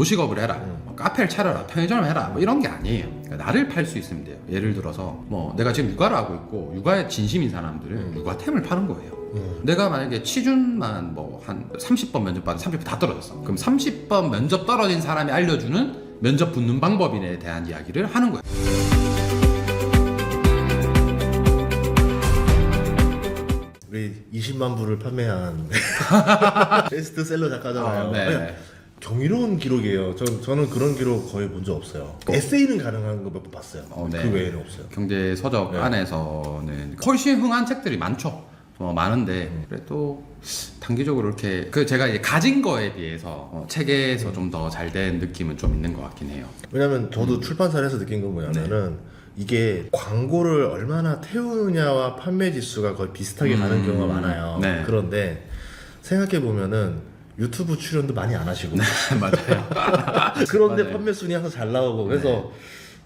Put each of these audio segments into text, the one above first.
요식업을 해라, 뭐 카페를 차려라, 편의점을 해라, 뭐 이런 게 아니에요. 그러니까 나를 팔 수 있으면 돼요. 예를 들어서 뭐 내가 지금 육아를 하고 있고 육아에 진심인 사람들은 육아템을 파는 거예요. 내가 만약에 취준만 뭐 한 30번 면접 봤는데 30번 다 떨어졌어. 그럼 30번 면접 떨어진 사람이 알려주는 면접 붙는 방법에 대한 이야기를 하는 거예요. 우리 20만 부를 판매한 베스트셀러 작가잖아요. 네. 경이로운 기록이에요. 저는 그런 기록 거의 본 적 없어요. 에세이는 가능한 거 몇 번 봤어요. 네. 그 외에는 없어요. 경제 서적 네. 안에서는 훨씬 흥한 책들이 많죠. 많은데 그래도 단기적으로 이렇게 제가 이제 가진 거에 비해서 책에서 좀 더 잘 된 느낌은 좀 있는 것 같긴 해요. 왜냐면 저도 출판사를 해서 느낀 건 뭐냐면은 이게 광고를 얼마나 태우느냐와 판매 지수가 거의 비슷하게 가는 경우가 많아요. 네. 그런데 생각해 보면은 유튜브 출연도 많이 안 하시고 맞아요. 그런데 맞아요. 판매 순위 항상 잘 나오고 그래서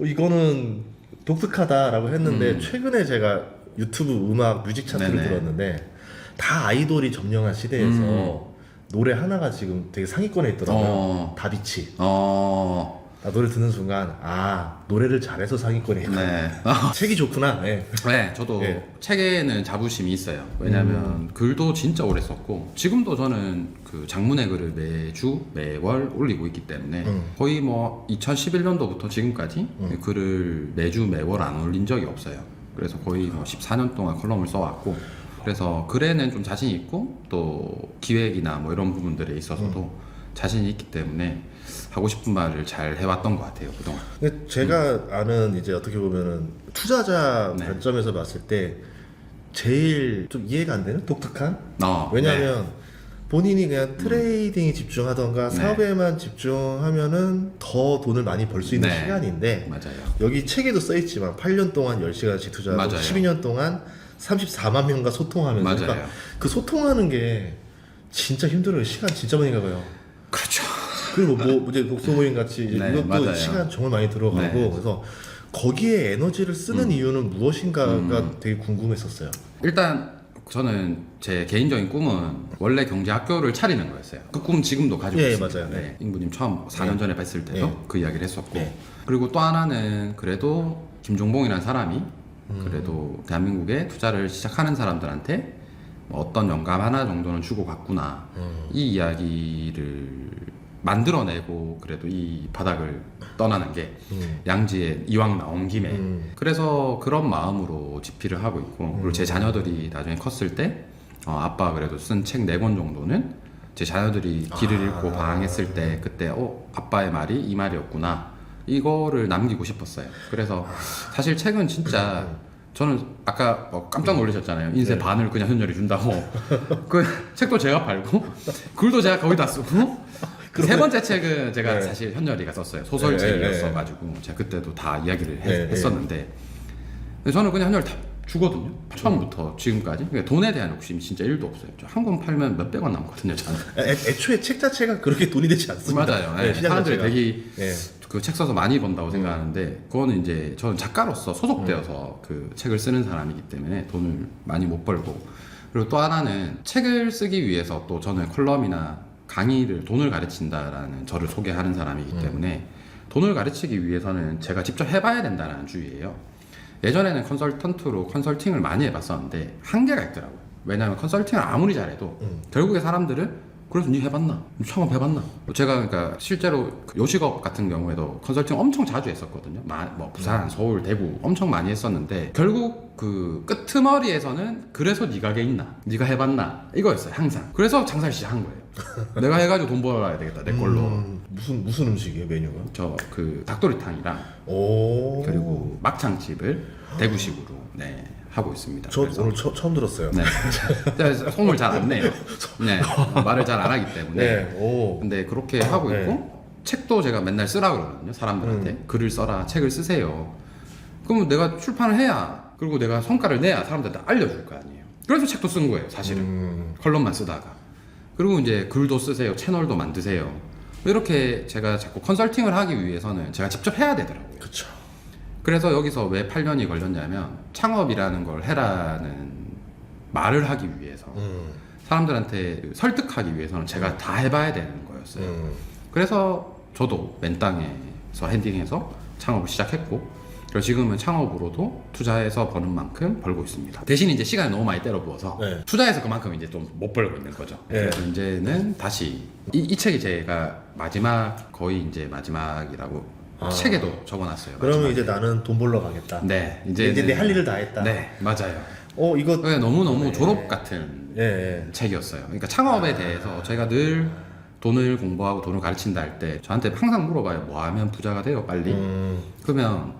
이거는 독특하다라고 했는데 최근에 제가 유튜브 음악 뮤직 차트를 네네. 들었는데 다 아이돌이 점령한 시대에서 노래 하나가 지금 되게 상위권에 있더라고요. 다비치. 나 노래 듣는 순간 노래를 잘해서 상위권에 있구나. 네. 책이 좋구나. 네. 네, 저도 네. 책에는 자부심이 있어요. 왜냐면 글도 진짜 오래 썼고 지금도 저는 그 장문의 글을 매월 올리고 있기 때문에 거의 뭐 2011년도부터 지금까지 글을 매월 안 올린 적이 없어요. 그래서 거의 뭐 14년 동안 컬럼을 써왔고 그래서 글에는 좀 자신이 있고 또 기획이나 뭐 이런 부분들에 있어서도 자신이 있기 때문에 하고 싶은 말을 잘 해왔던 것 같아요 그동안. 근데 제가 아는 이제 어떻게 보면은 투자자 네. 관점에서 봤을 때 제일 좀 이해가 안 되는 독특한? 네. 왜냐면 본인이 그냥 트레이딩에 집중하던가 네. 사업에만 집중하면은 더 돈을 많이 벌 수 있는 네. 시간인데 맞아요. 여기 책에도 써있지만 8년 동안 10시간씩 투자하고 맞아요. 12년 동안 34만 명과 소통하면서 맞아요. 그러니까 그 소통하는 게 진짜 힘들어요. 시간 진짜 많이 가고요. 그렇죠. 그리고 뭐 이제 독서 모임 같이 이제 네, 이것도 맞아요. 시간 정말 많이 들어가고 네. 그래서 거기에 에너지를 쓰는 이유는 무엇인가가 되게 궁금했었어요. 일단 저는 제 개인적인 꿈은 원래 경제학교를 차리는 거였어요. 그 꿈은 지금도 가지고 예, 있습니다. 맞아요. 네. 인구님 처음 4년 전에 뵀을 때도 네. 그 이야기를 했었고 네. 그리고 또 하나는 그래도 김종봉이라는 사람이 그래도 대한민국에 투자를 시작하는 사람들한테 뭐 어떤 영감 하나 정도는 주고 갔구나 이 이야기를 만들어내고 그래도 이 바닥을 떠나는 게 양지에 이왕 나온 김에 그래서 그런 마음으로 집필을 하고 있고 그리고 제 자녀들이 나중에 컸을 때 아빠 그래도 쓴 책 4권 정도는 제 자녀들이 길을 잃고 방황했을 때 그때 아빠의 말이 이 말이었구나 이거를 남기고 싶었어요. 그래서 사실 책은 진짜 저는 아까 뭐 깜짝 놀라셨잖아요. 인쇄 반을 그냥 현열이 준다고. 그 책도 제가 팔고 글도 제가 거기다 쓰고 세 번째 책은 제가 사실 현열이가 썼어요. 소설책이었어가지고 제가 그때도 다 이야기를 했었는데 근데 저는 그냥 현열 다 주거든요. 처음부터 지금까지. 그러니까 돈에 대한 욕심이 진짜 1도 없어요. 한 권 팔면 몇백원 남거든요. 저는. 애초에 책 자체가 그렇게 돈이 되지 않습니다. 맞아요. 네, 시장 사람들이 자체가. 되게 네. 그 책 써서 많이 번다고 생각하는데 그거는 이제 저는 작가로서 소속되어서 그 책을 쓰는 사람이기 때문에 돈을 많이 못 벌고 그리고 또 하나는 책을 쓰기 위해서 또 저는 컬럼이나 강의를 돈을 가르친다라는 저를 소개하는 사람이기 때문에 돈을 가르치기 위해서는 제가 직접 해봐야 된다는 주의예요. 예전에는 컨설턴트로 컨설팅을 많이 해봤었는데 한계가 있더라고요. 왜냐하면 컨설팅을 아무리 잘해도 결국에 사람들은 그래서 니 해봤나? 니 창업 해봤나? 제가 그러니까 실제로 그 요식업 같은 경우에도 컨설팅 엄청 자주 했었거든요. 뭐 부산, 서울, 대구 엄청 많이 했었는데 결국 그 끄트머리에서는 그래서 니 가게 있나? 니가 해봤나? 이거였어요 항상. 그래서 장사를 시작한 거예요. 내가 해가지고 돈 벌어야 되겠다 내 걸로. 무슨 음식이에요 메뉴가? 저 그 닭도리탕이랑 오. 그리고 막창집을 대구식으로 하고 있습니다. 저 그래서 오늘 처음 들었어요. 네. 제가 소문을 잘 안 내요. 네. 말을 잘 안 하기 때문에. 네. 오. 근데 그렇게 하고 네. 있고 책도 제가 맨날 쓰라 그러거든요. 사람들한테 글을 써라, 책을 쓰세요. 그러면 내가 출판을 해야 그리고 내가 성과를 내야 사람들한테 알려줄 거 아니에요. 그래서 책도 쓴 거예요, 사실은. 컬럼만 쓰다가. 그리고 이제 글도 쓰세요, 채널도 만드세요. 이렇게 제가 자꾸 컨설팅을 하기 위해서는 제가 직접 해야 되더라고요. 그렇죠. 그래서 여기서 왜 8년이 걸렸냐면 창업이라는 걸 해라는 말을 하기 위해서 사람들한테 설득하기 위해서는 제가 다 해봐야 되는 거였어요. 그래서 저도 맨땅에서 헤딩해서 창업을 시작했고, 그리고 지금은 창업으로도 투자해서 버는 만큼 벌고 있습니다. 대신 이제 시간이 너무 많이 때려 부어서 네. 투자해서 그만큼 이제 좀 못 벌고 있는 거죠. 네. 그래서 이제는 다시 이 책이 제가 거의 이제 마지막이라고 책에도 적어놨어요. 그러면 마지막에. 이제 나는 돈 벌러 가겠다. 네, 이제 내 할 일을 다 했다. 네, 맞아요. 이거 너무너무 네. 졸업 같은 예. 책이었어요. 그러니까 창업에 대해서 제가 늘 돈을 공부하고 돈을 가르친다 할 때 저한테 항상 물어봐요. 뭐 하면 부자가 돼요, 빨리? 그러면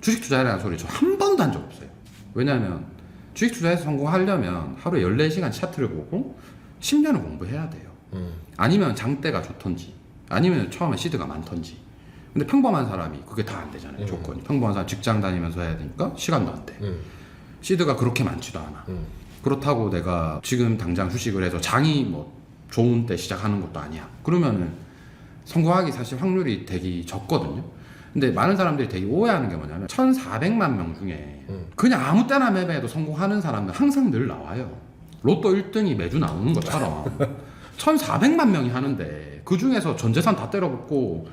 주식 투자라는 소리 저 한 번도 한 적 없어요. 왜냐하면 주식 투자에서 성공하려면 하루에 14시간 차트를 보고 10년을 공부해야 돼요. 아니면 장대가 좋던지, 아니면 처음에 시드가 많던지. 근데 평범한 사람이 그게 다 안 되잖아요. 조건이. 평범한 사람 직장 다니면서 해야 되니까 시간도 안 돼. 시드가 그렇게 많지도 않아. 그렇다고 내가 지금 당장 주식을 해서 장이 뭐 좋은 때 시작하는 것도 아니야. 그러면은 성공하기 사실 확률이 되게 적거든요. 근데 많은 사람들이 되게 오해하는 게 뭐냐면 1,400만 명 중에 그냥 아무 때나 매매해도 성공하는 사람은 항상 늘 나와요. 로또 1등이 매주 나오는 것처럼 1,400만 명이 하는데 그 중에서 전 재산 다 때려붓고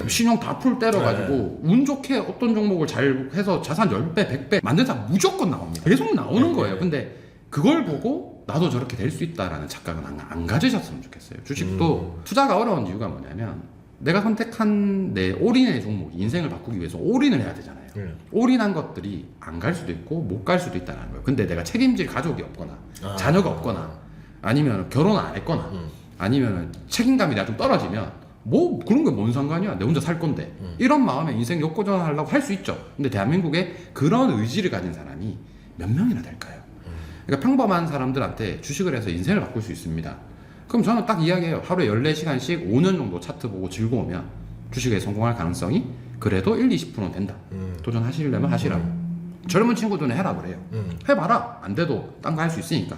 신용 다 풀 때려가지고 운 좋게 어떤 종목을 잘 해서 자산 10배, 100배 만든 사람 무조건 나옵니다. 계속 나오는 거예요. 근데 그걸 보고 나도 저렇게 될 수 있다라는 착각은 안 가지셨으면 좋겠어요. 주식도 투자가 어려운 이유가 뭐냐면 내가 선택한 내 올인의 종목, 인생을 바꾸기 위해서 올인을 해야 되잖아요. 올인한 것들이 안 갈 수도 있고 못 갈 수도 있다는 거예요. 근데 내가 책임질 가족이 없거나 자녀가 없거나 아니면 결혼 안 했거나 아니면 책임감이 내가 좀 떨어지면 뭐 그런 게 뭔 상관이야, 내 혼자 살 건데 이런 마음에 인생 역고전하려고 할 수 있죠. 근데 대한민국에 그런 의지를 가진 사람이 몇 명이나 될까요? 그러니까 평범한 사람들한테 주식을 해서 인생을 바꿀 수 있습니다. 그럼 저는 딱 이야기해요. 하루에 14시간씩 5년 정도 차트 보고 즐거우면 주식에 성공할 가능성이 그래도 1, 20%는 된다. 도전하시려면 하시라고. 젊은 친구들은 해라 그래요. 해봐라. 안 돼도 딴 거 할 수 있으니까.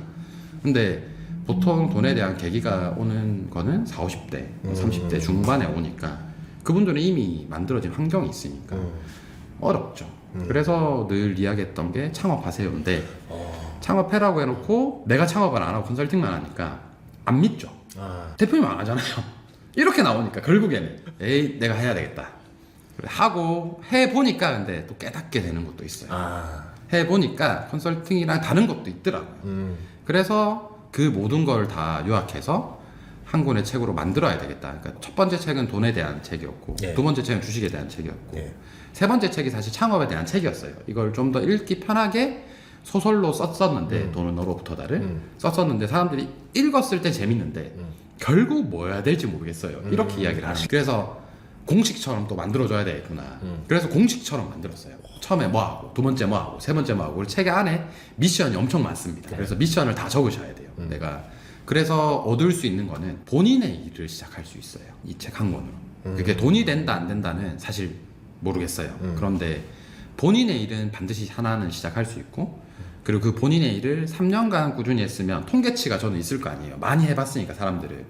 근데 보통 돈에 대한 계기가 오는 거는 40, 50대, 30대 중반에 오니까 그분들은 이미 만들어진 환경이 있으니까 어렵죠. 그래서 늘 이야기했던 게 창업하세요인데 창업해라고 해놓고 내가 창업을 안 하고 컨설팅만 하니까 안 믿죠. 대표님 안 하잖아요. 이렇게 나오니까 결국에는 에이 내가 해야 되겠다. 하고 해보니까 근데 또 깨닫게 되는 것도 있어요. 해보니까 컨설팅이랑 다른 것도 있더라고요. 그래서 그 모든 걸 다 요약해서 한 권의 책으로 만들어야 되겠다. 그러니까 첫 번째 책은 돈에 대한 책이었고 두 번째 책은 주식에 대한 책이었고 세 번째 책이 사실 창업에 대한 책이었어요. 이걸 좀 더 읽기 편하게 소설로 썼었는데 돈은 너로부터다를 썼었는데 사람들이 읽었을 때 재밌는데 결국 뭐 해야 될지 모르겠어요. 이렇게 이야기를 하는. 그래서 공식처럼 또 만들어줘야 되겠구나. 그래서 공식처럼 만들었어요. 처음에 뭐 하고 두 번째 뭐 하고 세 번째 뭐 하고 책 안에 미션이 엄청 많습니다. 그래서 미션을 다 적으셔야 돼요. 내가 그래서 얻을 수 있는 거는 본인의 일을 시작할 수 있어요. 이 책 한 권으로. 그게 돈이 된다 안 된다는 사실 모르겠어요. 그런데 본인의 일은 반드시 하나는 시작할 수 있고 그리고 그 본인의 일을 3년간 꾸준히 했으면 통계치가 저는 있을 거 아니에요. 많이 해봤으니까 사람들을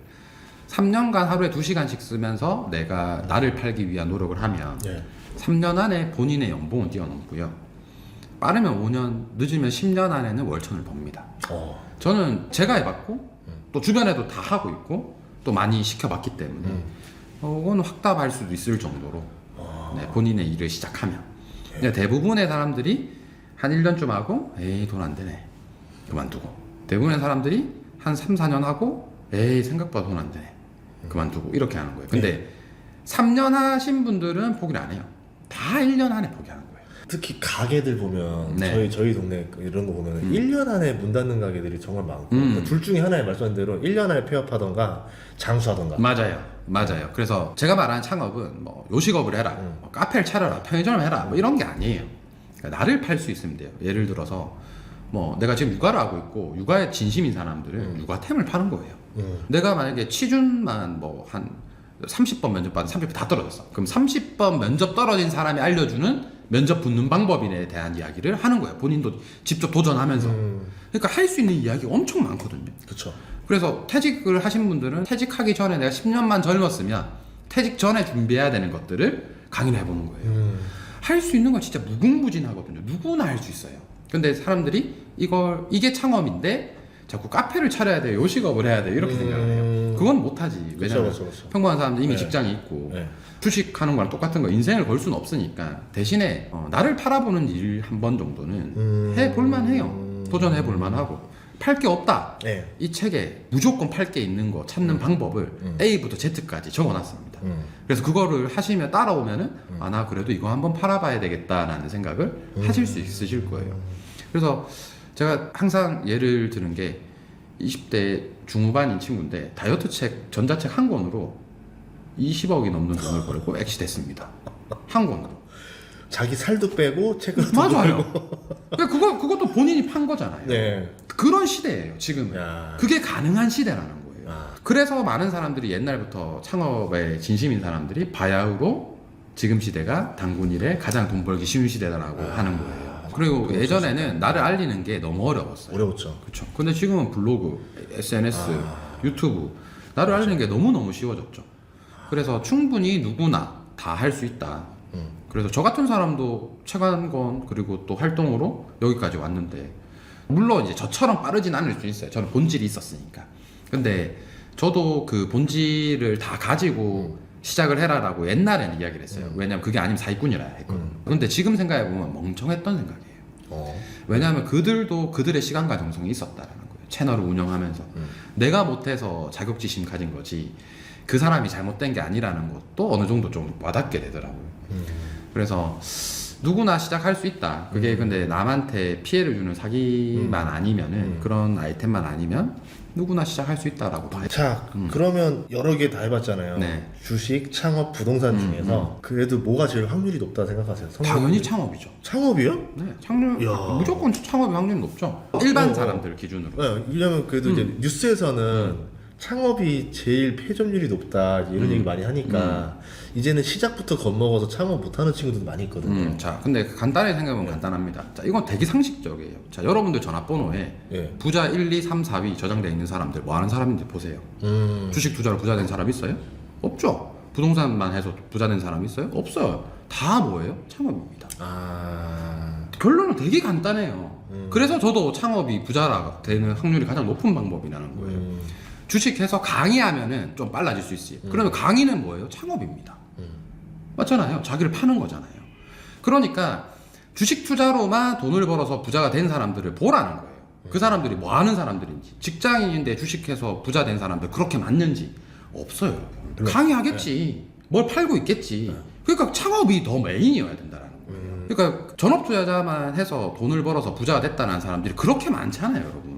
3년간 하루에 2시간씩 쓰면서 내가 나를 팔기 위한 노력을 하면 3년 안에 본인의 연봉은 뛰어넘고요. 빠르면 5년, 늦으면 10년 안에는 월천을 법니다. 저는 제가 해봤고 또 주변에도 다 하고 있고 또 많이 시켜봤기 때문에 그건 확답할 수도 있을 정도로 네, 본인의 일을 시작하면 근데 대부분의 사람들이 한 1년쯤 하고 에이 돈 안 되네 그만두고 대부분의 사람들이 한 3, 4년 하고 에이 생각보다 돈 안 되네 그만두고 이렇게 하는 거예요. 근데 3년 하신 분들은 포기를 안 해요. 다 1년 안에 포기하는 거예요. 특히 가게들 보면 네. 저희 동네 이런 거 보면 1년 안에 문 닫는 가게들이 정말 많고 그러니까 둘 중에 하나에 말씀한 대로 1년 안에 폐업하던가 장수하던가. 맞아요. 그래서 제가 말하는 창업은 뭐 요식업을 해라, 뭐 카페를 차려라, 편의점을 해라 뭐 이런 게 아니에요. 그러니까 나를 팔 수 있으면 돼요. 예를 들어서 뭐 내가 지금 육아를 하고 있고 육아에 진심인 사람들은 육아템을 파는 거예요. 내가 만약에 취준만 뭐 한 30번 면접 받은 30번 다 떨어졌어. 그럼 30번 면접 떨어진 사람이 알려주는 면접 붙는 방법에 대한 이야기를 하는 거예요. 본인도 직접 도전하면서. 그러니까 할 수 있는 이야기가 엄청 많거든요. 그렇죠. 그래서 퇴직을 하신 분들은 퇴직하기 전에 내가 10년만 젊었으면 퇴직 전에 준비해야 되는 것들을 강의를 해보는 거예요. 할 수 있는 건 진짜 무궁무진하거든요. 누구나 할 수 있어요. 근데 사람들이 이게 창업인데 자꾸 카페를 차려야 돼, 요식업을 해야 돼 이렇게 생각을 해요. 그건 못하지. 왜냐면 그쵸. 평범한 사람들 이미 네. 직장이 있고 네. 주식하는 거랑 똑같은 거 인생을 걸 수는 없으니까 대신에 나를 팔아보는 일 한 번 정도는 해볼만 해요. 도전해볼만 하고 팔 게 없다. 네. 이 책에 무조건 팔 게 있는 거 찾는 방법을 A부터 Z까지 적어놨습니다. 그래서 그거를 하시면 따라오면은 아 나 그래도 이거 한번 팔아봐야 되겠다라는 생각을 하실 수 있으실 거예요. 그래서 제가 항상 예를 드는 게 20대 중후반인 친구인데 다이어트 책 전자책 한 권으로 20억이 넘는 돈을 벌고 엑시됐습니다. 한 권으로. 자기 살도 빼고 책을 맞아요. 그러니까 그것도 본인이 판 거잖아요. 네. 그런 시대예요. 지금은. 야. 그게 가능한 시대라는 거예요. 아. 그래서 많은 사람들이 옛날부터 창업에 진심인 사람들이 바야흐로 지금 시대가 단군일에 가장 돈 벌기 쉬운 시대다라고 하는 거예요. 그리고 예전에는 나를 알리는 게 너무 어려웠어요. 어려웠죠. 그렇죠. 근데 지금은 블로그, SNS, 유튜브 나를 알리는 게 너무너무 쉬워졌죠. 그래서 충분히 누구나 다 할 수 있다. 그래서 저 같은 사람도 책 한 권 그리고 또 활동으로 여기까지 왔는데 물론 이제 저처럼 빠르진 않을 수 있어요. 저는 본질이 있었으니까. 근데 저도 그 본질을 다 가지고 시작을 해라라고 옛날에는 이야기를 했어요. 왜냐면 그게 아니면 사기꾼이라 했거든요. 근데 지금 생각해보면 멍청했던 생각이에요. 왜냐하면 그들도 그들의 시간과 정성이 있었다라는 거예요. 채널을 운영하면서 내가 못해서 자격지심 가진 거지 그 사람이 잘못된 게 아니라는 것도 어느 정도 좀 와닿게 되더라고요. 그래서 누구나 시작할 수 있다. 그게 근데 남한테 피해를 주는 사기만 아니면은 그런 아이템만 아니면 누구나 시작할 수 있다라고 봐요. 자, 그러면 여러 개 다 해봤잖아요. 네. 주식, 창업, 부동산 중에서 그래도 뭐가 제일 확률이 높다 생각하세요? 당연히 창업이죠. 창업이요? 네, 창업 이야. 무조건 창업의 확률이 높죠. 일반 사람들 기준으로. 네, 왜냐면 그래도 이제 뉴스에서는 창업이 제일 폐점률이 높다 이런 얘기 많이 하니까 이제는 시작부터 겁먹어서 창업 못하는 친구들도 많이 있거든요. 자, 근데 간단하게 생각하면 간단합니다. 자, 이건 되게 상식적이에요. 자, 여러분들 전화번호에 예. 부자 1, 2, 3, 4위 저장되어 있는 사람들 뭐 하는 사람인지 보세요. 주식 투자로 부자 된 사람 있어요? 없죠. 부동산만 해서 부자 된 사람 있어요? 없어요. 다 뭐예요? 창업입니다. 결론은 되게 간단해요. 그래서 저도 창업이 부자가 되는 확률이 가장 높은 방법이라는 거예요. 주식해서 강의하면은 좀 빨라질 수 있어요. 그러면 강의는 뭐예요? 창업입니다. 맞잖아요. 자기를 파는 거잖아요. 그러니까 주식 투자로만 돈을 벌어서 부자가 된 사람들을 보라는 거예요. 그 사람들이 뭐 하는 사람들인지, 직장인인데 주식해서 부자 된 사람들 그렇게 맞는지 없어요. 강의하겠지. 뭘 팔고 있겠지. 그러니까 창업이 더 메인이어야 된다라는 거예요. 그러니까 전업 투자자만 해서 돈을 벌어서 부자가 됐다는 사람들이 그렇게 많잖아요, 여러분.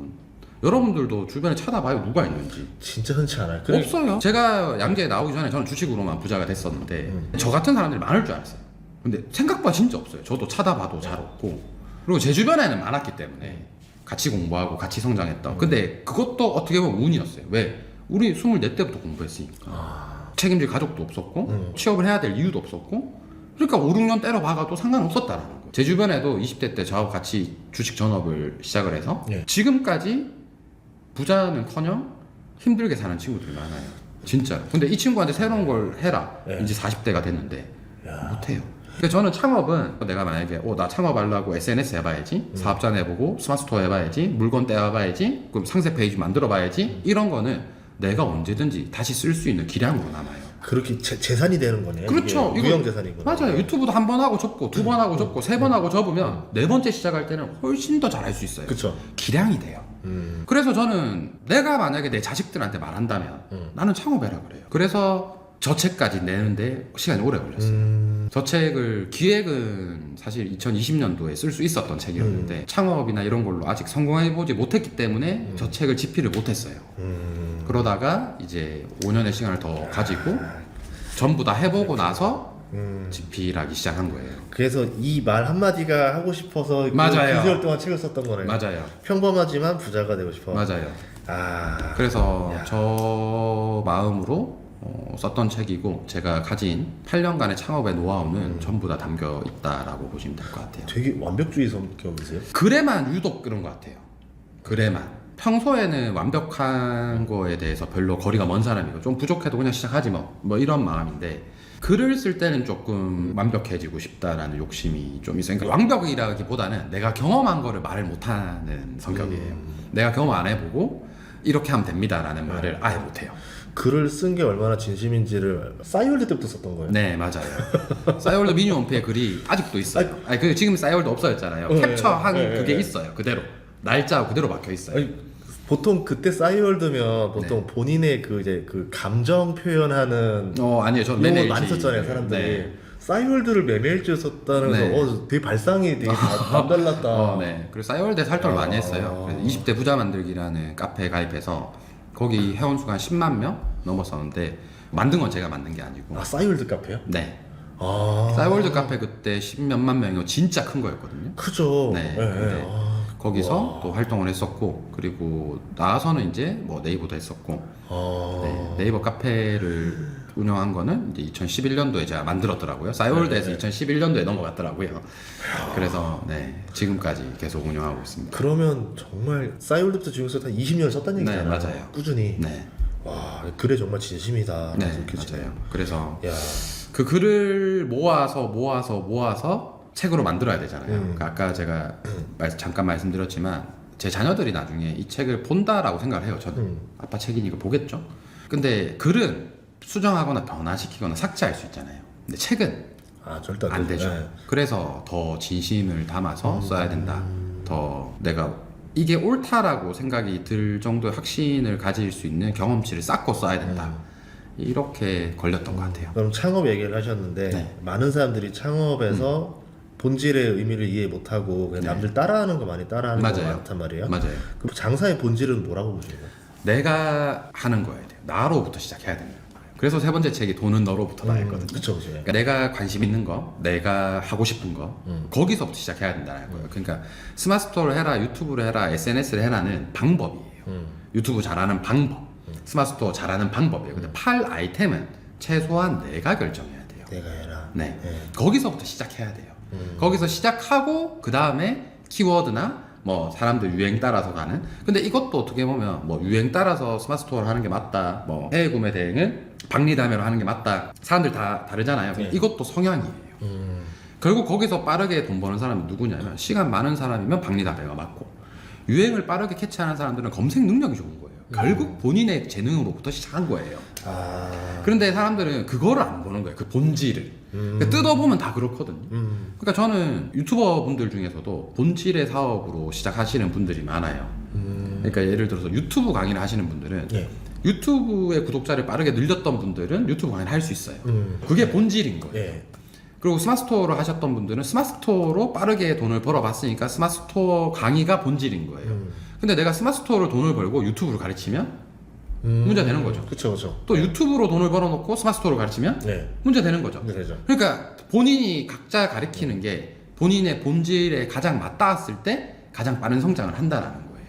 여러분들도 주변에 찾아봐요, 누가 있는지. 진짜 흔치 않아요. 없어요. 제가 양재에 나오기 전에 저는 주식으로만 부자가 됐었는데 저 같은 사람들이 많을 줄 알았어요. 근데 생각보다 진짜 없어요. 저도 찾아봐도 잘 없고. 그리고 제 주변에는 많았기 때문에 같이 공부하고 같이 성장했던. 근데 그것도 어떻게 보면 운이었어요. 왜? 우리 24때부터 공부했으니까. 책임질 가족도 없었고 취업을 해야 될 이유도 없었고 그러니까 5, 6년 때려 박아도 상관없었다라는 거예요. 제 주변에도 20대 때 저하고 같이 주식 전업을 시작을 해서 지금까지 부자는커녕 힘들게 사는 친구들이 많아요. 진짜로. 근데 이 친구한테 새로운 걸 해라. 이제 40대가 됐는데 못해요. 그러니까 저는 창업은 내가 만약에 나 창업하려고 SNS 해봐야지, 사업자 내보고 스마트스토어 해봐야지, 물건 떼어봐야지, 그럼 상세 페이지 만들어봐야지 이런 거는 내가 언제든지 다시 쓸 수 있는 기량으로 남아요. 그렇게 재산이 되는 거네요. 그렇죠. 이게 무형 재산이구나. 맞아요. 유튜브도 한 번 하고 접고 두 번 하고 접고 세 번 하고 접으면 네 번째 시작할 때는 훨씬 더 잘할 수 있어요. 그렇죠. 기량이 돼요. 그래서 저는 내가 만약에 내 자식들한테 말한다면 나는 창업해라 그래요. 그래서 저 책까지 내는데 시간이 오래 걸렸어요. 저 책을 기획은 사실 2020년도에 쓸 수 있었던 책이었는데 창업이나 이런 걸로 아직 성공해보지 못했기 때문에 저 책을 집필을 못했어요. 그러다가 이제 5년의 시간을 더 가지고 전부 다 해보고 나서 집필하기 시작한 거예요. 그래서 이 말 한마디가 하고 싶어서 맞아요. 9개월 동안 책을 썼던 거네요. 맞아요. 평범하지만 부자가 되고 싶어. 맞아요. 아. 그래서 야. 저 마음으로 썼던 책이고 제가 가진 8년간의 창업의 노하우는 전부 다 담겨 있다라고 보시면 될 것 같아요. 되게 완벽주의 성격이세요? 글에만 유독 그런 것 같아요. 글에만. 평소에는 완벽한 거에 대해서 별로 거리가 먼 사람이고 좀 부족해도 그냥 시작하지 뭐 이런 마음인데 글을 쓸 때는 조금 완벽해지고 싶다라는 욕심이 좀 있어요. 그러니까 완벽이라기보다는 내가 경험한 거를 말을 못하는 성격이에요. 내가 경험 안 해보고 이렇게 하면 됩니다라는 말을 아예 못해요. 글을 쓴 게 얼마나 진심인지를 싸이월드 때부터 썼던 거예요. 네, 맞아요. 싸이월드 미니 홈페이지 글이 아직도 있어요. 아니, 그 지금 싸이월드 없어졌잖아요. 캡처한 그게 있어요. 그대로 날짜하고 그대로 박혀 있어요. 아니, 보통 그때 싸이월드면 보통 본인의 그 이제 그 감정 표현하는 아니요, 저는 용어 매매일지 많이 썼잖아요, 사람들이. 네. 싸이월드를 매매일지로 썼다는 네. 거, 되게 발상이 되게 남달랐다. 네. 그리고 싸이월드에서 활동을 많이 했어요. 그래서 20대 부자 만들기라는 카페에 가입해서 거기 회원 수가 한 10만 명 넘었었는데 만든 건 제가 만든 게 아니고. 아, 싸이월드 카페요? 네. 아, 싸이월드 카페 그때 10몇만 명이고 진짜 큰 거였거든요. 크죠. 네. 네. 근데 아, 거기서 또 활동을 했었고, 그리고 나와서는 이제 뭐 네이버도 했었고, 아, 네이버 카페를 운영한 거는 이제 2011년도에 제가 만들었더라고요. 싸이월드에서 2011년도에 넘어갔더라고요. 그래서 네, 지금까지 계속 운영하고 있습니다. 그러면 정말 싸이월드부터 지금부터 한 20년 썼다는 네, 얘기잖아요. 맞아요. 꾸준히. 네, 와, 글에 정말 진심이다. 네, 느껴지네요. 맞아요. 그래서 야, 그 글을 모아서 책으로 만들어야 되잖아요. 그러니까 아까 제가 잠깐 말씀드렸지만 제 자녀들이 나중에 이 책을 본다라고 생각을 해요. 저는 아빠 책이니까 보겠죠. 근데 글은 수정하거나 변화시키거나 삭제할 수 있잖아요. 근데 책은 아, 절대 안 되죠. 네. 그래서 더 진심을 담아서 써야 된다. 더 내가 이게 옳다라고 생각이 들 정도의 확신을 가질 수 있는 경험치를 쌓고 써야 된다. 이렇게 걸렸던 것 같아요. 그럼 창업 얘기를 하셨는데 네. 많은 사람들이 창업에서 본질의 의미를 이해 못하고 그냥 남들 따라하는 거 많이 따라하는 거 맞아요. 많단 말이에요. 맞아요. 그럼 장사의 본질은 뭐라고 보시나요? 내가 하는 거여야 돼요. 나로부터 시작해야 됩니다. 그래서 세 번째 책이 돈은 너로부터다 했거든요. 그쵸. 그러니까 내가 관심 있는 거, 내가 하고 싶은 거, 거기서부터 시작해야 된다는 거예요. 그러니까 스마트 스토어를 해라, 유튜브를 해라, SNS를 해라는 방법이에요. 유튜브 잘하는 방법, 스마트 스토어 잘하는 방법이에요. 근데 팔 아이템은 최소한 내가 결정해야 돼요. 내가 해라. 네. 거기서부터 시작해야 돼요. 거기서 시작하고 그 다음에 키워드나 뭐 사람들 유행 따라서 가는. 근데 이것도 어떻게 보면 뭐 유행 따라서 스마트 스토어를 하는 게 맞다. 뭐 해외 구매 대행은 박리담회로 하는 게 맞다. 사람들 다 다르잖아요. 네. 이것도 성향이에요. 결국 거기서 빠르게 돈 버는 사람이 누구냐면 시간 많은 사람이면 박리담회가 맞고 유행을 빠르게 캐치하는 사람들은 검색 능력이 좋은 거예요. 결국 본인의 재능으로부터 시작한 거예요. 아, 그런데 사람들은 그거를 안 보는 거예요. 그 본질을. 그러니까 뜯어보면 다 그렇거든요. 그러니까 저는 유튜버 분들 중에서도 본질의 사업으로 시작하시는 분들이 많아요. 그러니까 예를 들어서 유튜브 강의를 하시는 분들은 예. 유튜브의 구독자를 빠르게 늘렸던 분들은 유튜브 강의를 할 수 있어요. 그게 본질인 거예요. 예. 그리고 스마트 스토어를 하셨던 분들은 스마트 스토어로 빠르게 돈을 벌어봤으니까 스마트 스토어 강의가 본질인 거예요. 근데 내가 스마트 스토어로 돈을 벌고 유튜브를 가르치면 문제 되는 거죠. 그쵸. 또 유튜브로 돈을 벌어놓고 스마트 스토어를 가르치면 네. 문제 되는 거죠. 네, 되죠. 그러니까 본인이 각자 가르치는 게 본인의 본질에 가장 맞닿았을 때 가장 빠른 성장을 한다라는 거예요.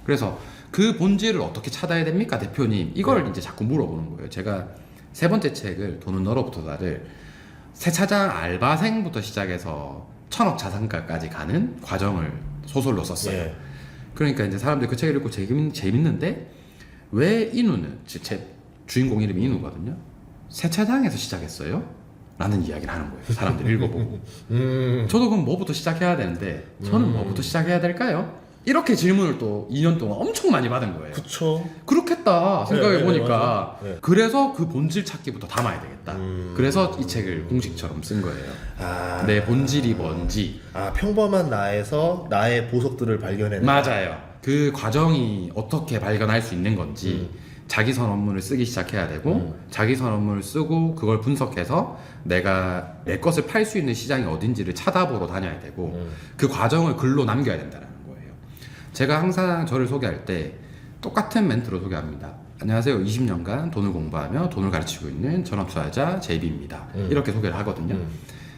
그래서 그 본질을 어떻게 찾아야 됩니까, 대표님? 이걸 이제 자꾸 물어보는 거예요. 제가 세 번째 책을 돈은 너로부터다를 세차장 알바생부터 시작해서 1000억 자산가까지 가는 과정을 소설로 썼어요. 예. 그러니까 이제 사람들이 그 책을 읽고 재밌는데 왜 인우는 제 주인공 이름이 인우거든요. 세차장에서 시작했어요? 라는 이야기를 하는 거예요. 사람들이 읽어보고. 저도 그럼 뭐부터 시작해야 되는데 저는 뭐부터 시작해야 될까요? 이렇게 질문을 또 2년 동안 엄청 많이 받은 거예요. 그쵸. 그렇겠다 생각해 네, 보니까 네, 맞아요. 네. 그래서 그 본질 찾기부터 담아야 되겠다. 그래서 이 책을 공식처럼 쓴 거예요. 아, 내 본질이 뭔지. 아, 평범한 나에서 나의 보석들을 발견해내. 맞아요. 그 과정이 어떻게 발견할 수 있는 건지 자기선 업무를 쓰기 시작해야 되고 자기선 업무를 쓰고 그걸 분석해서 내가 내 것을 팔 수 있는 시장이 어딘지를 찾아보러 다녀야 되고 그 과정을 글로 남겨야 된다는 거예요. 제가 항상 저를 소개할 때 똑같은 멘트로 소개합니다. 안녕하세요. 20년간 돈을 공부하며 돈을 가르치고 있는 전업투자자 JB입니다. 이렇게 소개를 하거든요.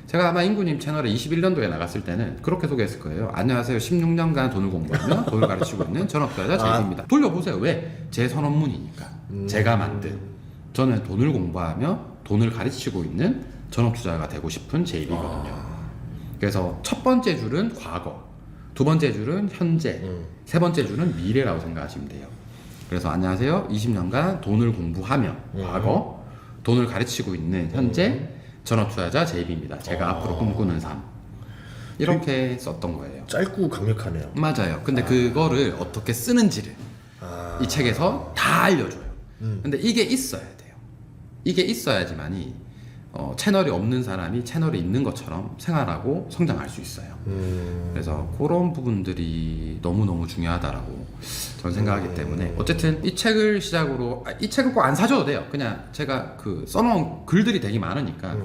제가 아마 인구님 채널에 21년도에 나갔을 때는 그렇게 소개했을 거예요. 안녕하세요. 16년간 돈을 공부하며 돈을 가르치고 있는 전업투자자 JB입니다. 돌려보세요. 왜? 제 선업문이니까. 제가 만든. 저는 돈을 공부하며 돈을 가르치고 있는 전업투자가 되고 싶은 JB거든요. 그래서 첫 번째 줄은 과거, 두 번째 줄은 현재, 세 번째 줄은 미래라고 생각하시면 돼요. 그래서 안녕하세요. 20년간 돈을 공부하며 과거, 돈을 가르치고 있는 현재, 전업투자자 JB입니다. 제가 앞으로 꿈꾸는 삶. 이렇게 썼던 거예요. 짧고 강력하네요. 맞아요. 근데 그거를 어떻게 쓰는지를 이 책에서 다 알려줘요. 근데 이게 있어야 돼요. 이게 있어야지만이 채널이 없는 사람이 채널이 있는 것처럼 생활하고 성장할 수 있어요. 그래서 그런 부분들이 너무너무 중요하다라고 저는 생각하기 때문에 어쨌든 이 책을 시작으로 이 책을 꼭 안 사줘도 돼요. 그냥 제가 그 써놓은 글들이 되게 많으니까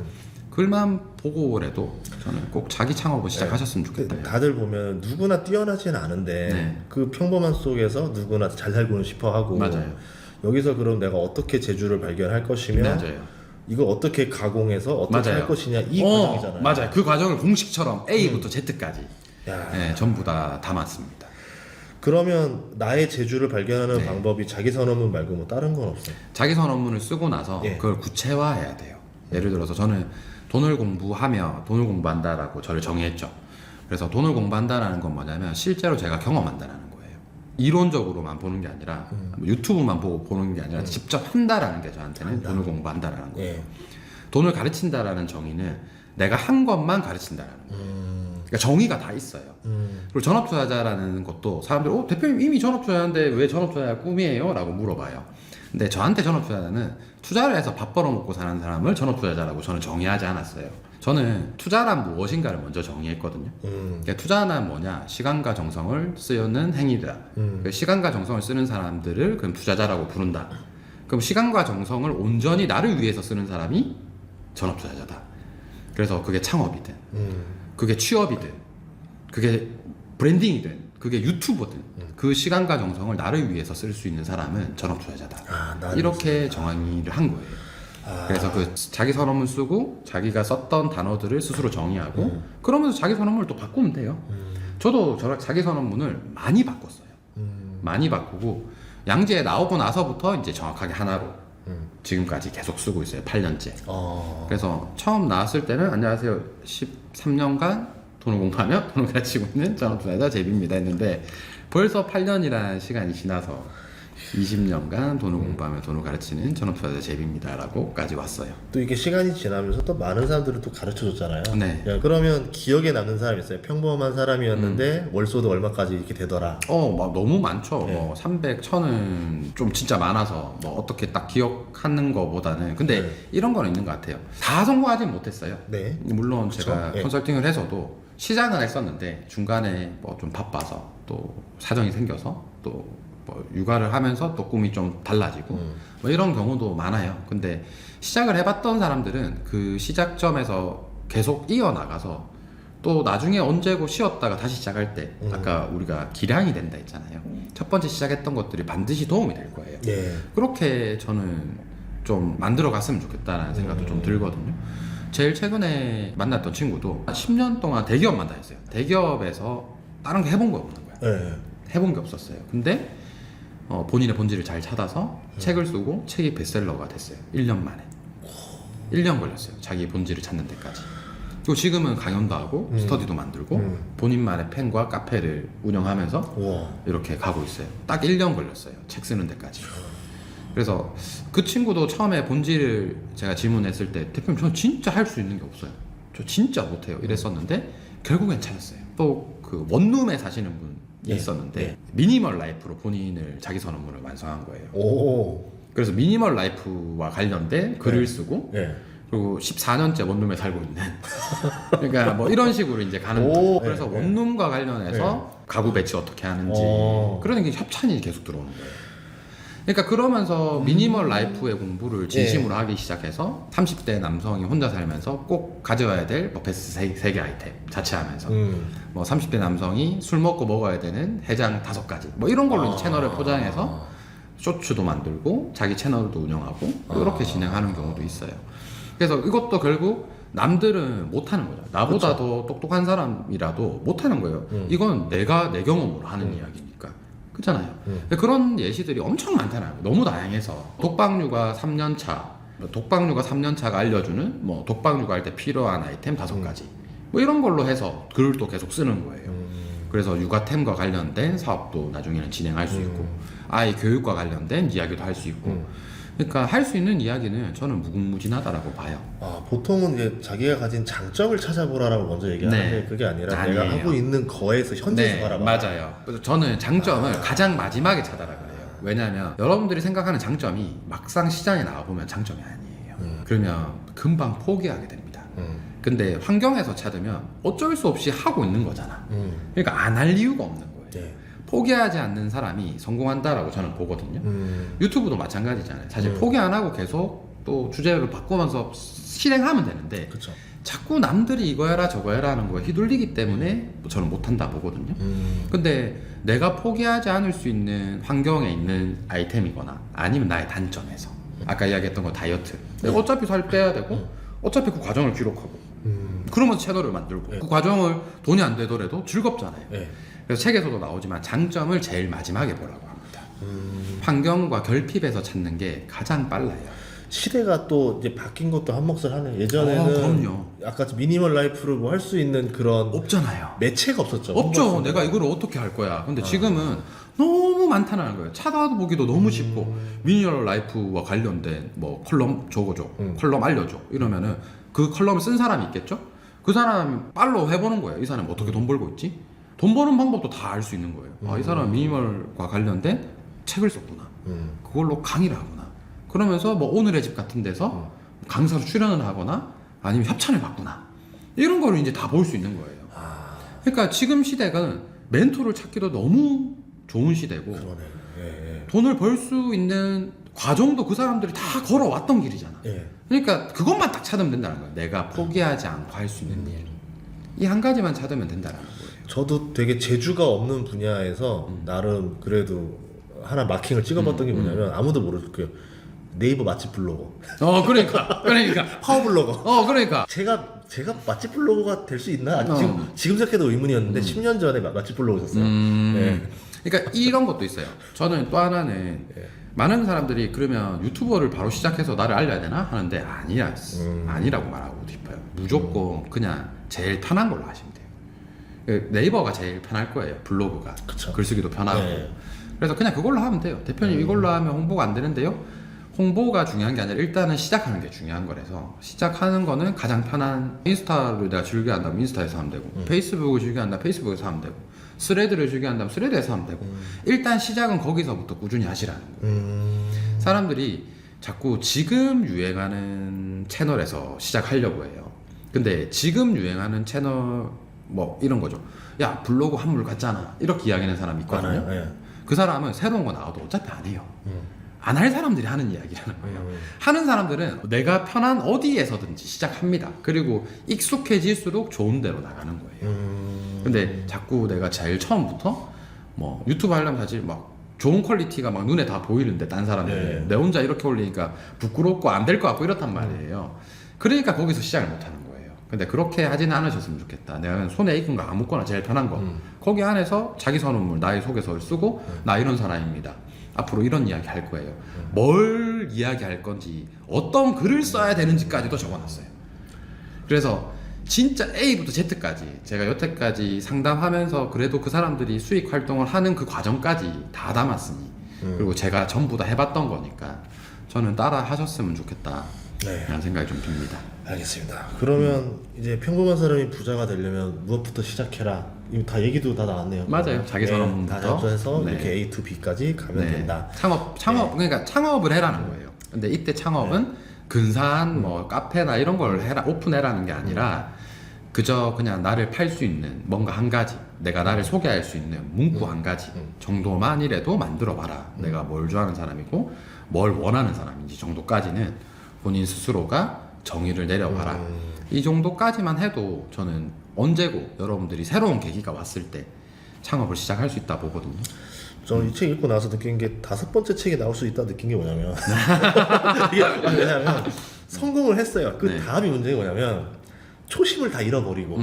글만 보고라도 저는 꼭 자기 창업을 시작하셨으면 좋겠다. 다들 보면 누구나 뛰어나지는 않은데 네. 그 평범한 속에서 누구나 잘 살고는 싶어 하고 맞아요. 여기서 그럼 내가 어떻게 재주를 발견할 것이며 맞아요. 이거 어떻게 가공해서 어떻게 맞아요. 할 것이냐 이 과정이잖아요. 맞아요. 그 과정을 공식처럼 A부터 Z까지 야. 네, 전부 다 담았습니다. 그러면 나의 재주를 발견하는 네. 방법이 자기 선언문 말고 뭐 다른 건 없어요? 자기 선언문을 쓰고 나서 예. 그걸 구체화해야 돼요. 예를 들어서 저는 돈을 공부하며 돈을 공부한다라고 저를 정의했죠. 그래서 돈을 공부한다라는 건 뭐냐면 실제로 제가 경험한다라는 거예요. 이론적으로만 보는 게 아니라 뭐 유튜브만 보고 보는 게 아니라 직접 한다라는 게 저한테는 돈을 공부한다라는 거예요. 예. 돈을 가르친다라는 정의는 내가 한 것만 가르친다라는 거예요. 그러니까 정의가 다 있어요. 그리고 전업투자자라는 것도 사람들이 대표님 이미 전업투자자인데 왜 전업투자가 꿈이에요? 라고 물어봐요. 근데 저한테 전업투자자는 투자를 해서 밥 벌어먹고 사는 사람을 전업투자자라고 저는 정의하지 않았어요. 저는 투자란 무엇인가를 먼저 정의했거든요. 그러니까 투자는 뭐냐? 시간과 정성을 쓰는 행위다. 그러니까 시간과 정성을 쓰는 사람들을 그럼 투자자라고 부른다. 그럼 시간과 정성을 온전히 나를 위해서 쓰는 사람이 전업투자자다. 그래서 그게 창업이든 그게 취업이든 그게 브랜딩이든 그게 유튜버든 그 시간과 정성을 나를 위해서 쓸 수 있는 사람은 전업투자자다. 이렇게 정의를 한 거예요. 그래서 그 자기 선언문 쓰고 자기가 썼던 단어들을 스스로 정의하고 그러면서 자기 선언문을 또 바꾸면 돼요. 저도 자기 선언문을 많이 바꿨어요. 많이 바꾸고 양지에 나오고 나서부터 이제 정확하게 하나로 지금까지 계속 쓰고 있어요. 8년째. 그래서 처음 나왔을 때는 안녕하세요. 13년간 돈을 공부하며 돈을 가르치고 있는 전업투자자 제비입니다 했는데 벌써 8년이라는 시간이 지나서 20년간 돈을 공부하며 돈을 가르치는 전업투자자 제비입니다 라고까지 왔어요. 또 이게 시간이 지나면서 또 많은 사람들을 또 가르쳐줬잖아요. 네. 야, 그러면 기억에 남는 사람 있어요? 평범한 사람이었는데 월소득 얼마까지 이렇게 되더라. 막 너무 많죠. 네. 뭐 300, 1000은 좀 진짜 많아서 뭐 어떻게 딱 기억하는 거보다는 근데 네. 이런 거는 있는 것 같아요. 다 성공하진 못했어요. 네. 물론 그쵸? 제가 네. 컨설팅을 해서도 시작은 했었는데 중간에 뭐 좀 바빠서 또 사정이 생겨서 또 뭐 육아를 하면서 또 꿈이 좀 달라지고 뭐 이런 경우도 많아요. 근데 시작을 해봤던 사람들은 그 시작점에서 계속 이어나가서 또 나중에 언제고 쉬었다가 다시 시작할 때 아까 우리가 기량이 된다 했잖아요. 첫 번째 시작했던 것들이 반드시 도움이 될 거예요. 예. 그렇게 저는 좀 만들어 갔으면 좋겠다라는 생각도 좀 들거든요. 제일 최근에 만났던 친구도 10년 동안 대기업만 다녔어요. 대기업에서 다른 거 해본 거 없는 거예요. 예. 해본 게 없었어요. 근데 본인의 본질을 잘 찾아서 책을 쓰고 책이 베스트셀러가 됐어요. 1년 만에. 1년 걸렸어요. 자기 본질을 찾는 데까지. 그리고 지금은 강연도 하고 스터디도 만들고 본인만의 펜과 카페를 운영하면서 우와. 이렇게 가고 있어요. 딱 1년 걸렸어요. 책 쓰는 데까지. 그래서 그 친구도 처음에 본질을 제가 질문했을 때 대표님 저는 진짜 할 수 있는 게 없어요. 저 진짜 못해요. 이랬었는데 결국엔 찾았어요. 또 그 원룸에 사시는 분이 예. 있었는데 예. 미니멀 라이프로 본인을 자기 선언문을 완성한 거예요. 오. 그래서 미니멀 라이프와 관련된 글을 쓰고 예. 그리고 14년째 원룸에 살고 있는 그러니까 뭐 이런 식으로 이제 가는 오, 거예요. 그래서 네, 원룸과 관련해서 가구 배치 어떻게 하는지 그런 게 협찬이 계속 들어오는 거예요. 그러니까 그러면서 미니멀 라이프의 공부를 진심으로 하기 시작해서 30대 남성이 혼자 살면서 꼭 가져와야 될 뭐 베스트 3개 아이템 자취하면서 뭐 30대 남성이 술 먹고 먹어야 되는 해장 5가지 뭐 이런 걸로 이제 채널을 포장해서 쇼츠도 만들고 자기 채널도 운영하고 이렇게 진행하는 경우도 있어요. 그래서 이것도 결국 남들은 못하는 거죠. 나보다 더 똑똑한 사람이라도 못하는 거예요. 이건 내가 내 경험으로 하는 이야기니까. 그렇잖아요. 그런 예시들이 엄청 많잖아요. 너무 다양해서 독박육아 3년차, 독박육아 3년차가 알려주는 뭐 독박육아 할 때 필요한 아이템 5가지 뭐 이런 걸로 해서 글을 또 계속 쓰는 거예요. 그래서 육아템과 관련된 사업도 나중에는 진행할 수 있고 아이 교육과 관련된 이야기도 할 수 있고 그러니까 할 수 있는 이야기는 저는 무궁무진하다라고 봐요. 보통은 이제 자기가 가진 장점을 찾아보라라고 먼저 얘기하는데 네. 그게 아니라 아니에요. 내가 하고 있는 거에서 현재에서 바라봐. 맞아요. 그래서 저는 장점을 가장 마지막에 찾아라 그래요. 왜냐하면 여러분들이 생각하는 장점이 막상 시장에 나와보면 장점이 아니에요. 그러면 금방 포기하게 됩니다. 근데 환경에서 찾으면 어쩔 수 없이 하고 있는 거잖아. 그러니까 안 할 이유가 없는 거예요. 네. 포기하지 않는 사람이 성공한다라고 저는 보거든요. 유튜브도 마찬가지잖아요. 사실 포기 안 하고 계속 또 주제를 바꾸면서 실행하면 되는데 그쵸. 자꾸 남들이 이거 해라 저거 해라 하는 거에 휘둘리기 때문에 저는 못한다 보거든요. 근데 내가 포기하지 않을 수 있는 환경에 있는 아이템이거나 아니면 나의 단점에서 아까 이야기했던 거 다이어트 내가 어차피 살 빼야 되고 어차피 그 과정을 기록하고 그러면서 채널을 만들고 네. 그 과정을 돈이 안 되더라도 즐겁잖아요. 네. 그래서 책에서도 나오지만 장점을 제일 마지막에 보라고 합니다. 환경과 결핍에서 찾는 게 가장 빨라요. 시대가 또 이제 바뀐 것도 한 몫을 하네. 예전에는 그럼요. 아까 미니멀 라이프를 뭐 할 수 있는 그런 없잖아요. 매체가 없었죠. 없죠. 내가 이걸 어떻게 할 거야. 근데 지금은 너무 많다는 거예요. 찾아보기도 너무 쉽고 미니멀 라이프와 관련된 뭐 컬럼 적어줘, 컬럼 알려줘 이러면은 그 컬럼을 쓴 사람이 있겠죠. 그 사람 팔로우 해보는 거예요. 이 사람이 어떻게 돈 벌고 있지? 돈 버는 방법도 다 알 수 있는 거예요. 아, 이 사람은 미니멀과 관련된 책을 썼구나. 그걸로 강의를 하구나. 그러면서 뭐 오늘의 집 같은 데서 강사로 출연을 하거나 아니면 협찬을 받구나. 이런 거를 이제 다 볼 수 있는 거예요. 그러니까 지금 시대가 멘토를 찾기도 너무 좋은 시대고 그러네. 예, 돈을 벌 수 있는 과정도 그 사람들이 다 걸어왔던 길이잖아. 예. 그러니까 그것만 딱 찾으면 된다는 거예요. 내가 포기하지 않고 할 수 있는 일. 이 한 가지만 찾으면 된다는 거예요. 저도 되게 재주가 없는 분야에서 나름 그래도 하나 마킹을 찍어봤던 게 뭐냐면 아무도 모를 거예요. 네이버 맛집 블로거, 그러니까 파워 블로거. 그러니까 제가 맛집 블로거가 될 수 있나? 지금 생각해도 의문이었는데 10년 전에 맛집 블로거였어요. 네. 그러니까 이런 것도 있어요. 저는 또 하나는 많은 사람들이 그러면 유튜버를 바로 시작해서 나를 알려야 되나 하는데 아니라고 말하고 싶어요. 무조건 그냥 제일 편한 걸로 하시면 돼요. 네이버가 제일 편할 거예요. 블로그가 그쵸. 글쓰기도 편하고. 네. 그래서 그냥 그걸로 하면 돼요. 대표님 이걸로 하면 홍보가 안 되는데요. 홍보가 중요한 게 아니라 일단은 시작하는 게 중요한 거라서 시작하는 거는 가장 편한 인스타를 내가 즐겨한다면 인스타에서 하면 되고 페이스북을 즐겨한다면 페이스북에서 하면 되고 스레드를 즐겨한다면 스레드에서 하면 되고 일단 시작은 거기서부터 꾸준히 하시라는 거예요. 사람들이 자꾸 지금 유행하는 채널에서 시작하려고 해요. 근데 지금 유행하는 채널 뭐 이런 거죠. 야 블로그 한물 같잖아 이렇게 이야기하는 사람이 있거든요. 예. 그 사람은 새로운 거 나와도 어차피 안 해요. 안 할 사람들이 하는 이야기라는 거예요. 하는 사람들은 내가 편한 어디에서든지 시작합니다. 그리고 익숙해질수록 좋은 데로 나가는 거예요. 근데 자꾸 내가 제일 처음부터 뭐 유튜브 하려면 사실 막 좋은 퀄리티가 막 눈에 다 보이는데 딴 사람들은 내 혼자 이렇게 올리니까 부끄럽고 안 될 것 같고 이렇단 말이에요. 그러니까 거기서 시작을 못 하는 거예요. 근데 그렇게 하지는 않으셨으면 좋겠다. 내가 손에 익은 거 아무거나 제일 편한 거 거기 안에서 자기 선언문 나의 소개서를 쓰고 나 이런 사람입니다. 앞으로 이런 이야기 할 거예요. 뭘 이야기할 건지 어떤 글을 써야 되는지까지도 적어놨어요. 그래서 진짜 A부터 Z까지 제가 여태까지 상담하면서 그래도 그 사람들이 수익 활동을 하는 그 과정까지 다 담았으니 그리고 제가 전부 다 해봤던 거니까 저는 따라 하셨으면 좋겠다 라는 생각이 좀 듭니다. 알겠습니다. 그러면 이제 평범한 사람이 부자가 되려면 무엇부터 시작해라. 이거 다 얘기도 다 나왔네요. 맞아요. 자기 선언문부터. 다 접수해서 네. 이렇게 A to B까지 가면 된다. 창업 그러니까 창업을 해라는 거예요. 근데 이때 창업은 근사한 뭐 카페나 이런 걸 해라 오픈해라는 게 아니라 그저 그냥 나를 팔 수 있는 뭔가 한 가지 내가 나를 소개할 수 있는 문구 한 가지 정도만이라도 만들어 봐라. 내가 뭘 좋아하는 사람이고 뭘 원하는 사람인지 정도까지는 본인 스스로가 정의를 내려봐라. 이 정도까지만 해도 저는 언제고 여러분들이 새로운 계기가 왔을 때 창업을 시작할 수 있다 보거든요. 저는 이 책 읽고 나서 느낀 게 5번째 책이 나올 수 있다 느낀 게 뭐냐면 이게 왜냐면 성공을 했어요. 그 다음이 문제가 뭐냐면 초심을 다 잃어버리고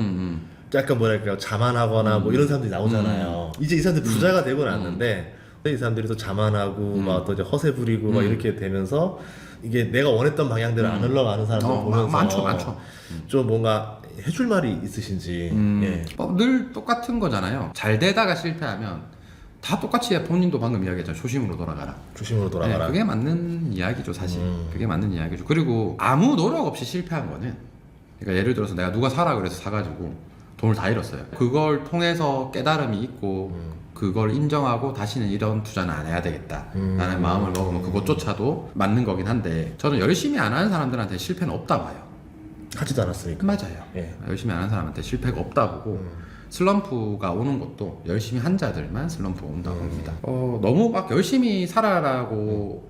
약간 뭐랄까요 자만하거나 뭐 이런 사람들이 나오잖아요. 이제 이 사람들이 부자가 되고 났는데 이 사람들이 또 자만하고 막 또 이제 허세 부리고 막 이렇게 되면서 이게 내가 원했던 방향대로 안 흘러가는 사람들 보면서 많죠. 좀 뭔가 해줄 말이 있으신지. 예. 늘 똑같은 거잖아요. 잘 되다가 실패하면 다 똑같이 해. 본인도 방금 이야기했잖아. 초심으로 돌아가라. 초심으로 돌아가라. 그게 맞는 이야기죠, 사실. 그게 맞는 이야기죠. 그리고 아무 노력 없이 실패한 거는 그러니까 예를 들어서 내가 누가 사라 그래서 사가지고 돈을 다 잃었어요. 그걸 통해서 깨달음이 있고 그걸 인정하고 다시는 이런 투자는 안 해야 되겠다 라는 마음을 먹으면 그것조차도 맞는 거긴 한데, 저는 열심히 안 하는 사람들한테 실패는 없다 봐요. 하지도 않았으니까. 맞아요. 예. 열심히 안 하는 사람한테 실패가 없다 보고 슬럼프가 오는 것도 열심히 한 자들만 슬럼프가 온다고 봅니다. 너무 막 열심히 살아라고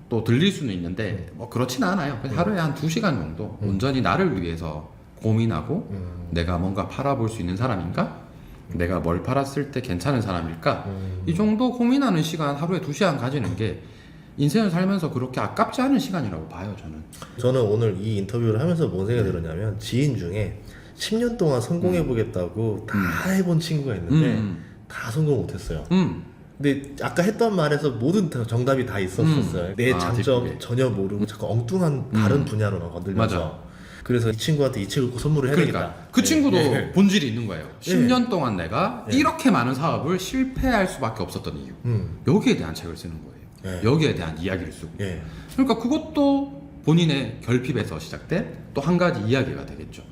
또 들릴 수는 있는데 뭐 그렇지는 않아요. 그냥 하루에 한 2시간 정도 온전히 나를 위해서 고민하고 내가 뭔가 팔아볼 수 있는 사람인가? 내가 뭘 팔았을 때 괜찮은 사람일까? 이 정도 고민하는 시간, 하루에 2시간 가지는 게 인생을 살면서 그렇게 아깝지 않은 시간이라고 봐요, 저는. 저는 오늘 이 인터뷰를 하면서 뭔 생각이 들었냐면, 지인 중에 10년 동안 성공해보겠다고 다 해본 친구가 있는데 다 성공 못했어요. 근데 아까 했던 말에서 모든 정답이 다 있었어요. 내 장점 뒷부분에. 전혀 모르고 자꾸 엉뚱한 다른 분야로만 건들면서. 맞아. 그래서 이 친구한테 이 책을 꼭 선물을 해야 그러니까 되겠다. 그 친구도 예. 본질이 있는 거예요. 10년 동안 내가 예. 이렇게 많은 사업을 실패할 수밖에 없었던 이유. 여기에 대한 책을 쓰는 거예요. 예. 여기에 대한 이야기를 쓰고. 예. 그러니까 그것도 본인의 결핍에서 시작된 또 한 가지 이야기가 되겠죠.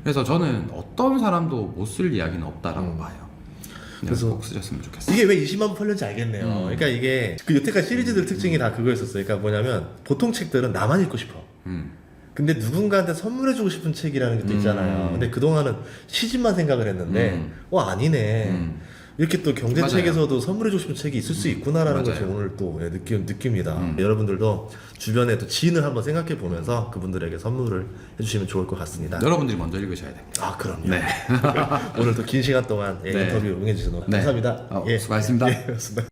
그래서 저는 어떤 사람도 못 쓸 이야기는 없다라고 봐요. 그래서 그래서 꼭 쓰셨으면 좋겠어요. 이게 왜 20만 부 팔렸는지 알겠네요. 그러니까 이게 그 여태까지 시리즈들 특징이 다 그거였었어요. 그러니까 뭐냐면 보통 책들은 나만 읽고 싶어. 근데 누군가한테 선물해주고 싶은 책이라는 게 또 있잖아요. 근데 그동안은 시집만 생각을 했는데 아니네. 이렇게 또 경제책에서도 선물해주고 싶은 책이 있을 수 있구나라는 맞아요. 것을 오늘 또 느낍니다. 여러분들도 주변에 또 지인을 한번 생각해 보면서 그분들에게 선물을 해주시면 좋을 것 같습니다. 여러분들이 먼저 읽으셔야 됩니다. 아, 그럼요. 네. 오늘 또 긴 시간 동안 네. 인터뷰 응해주셔서 네. 감사합니다. 수고하셨습니다. 예, 그렇습니다.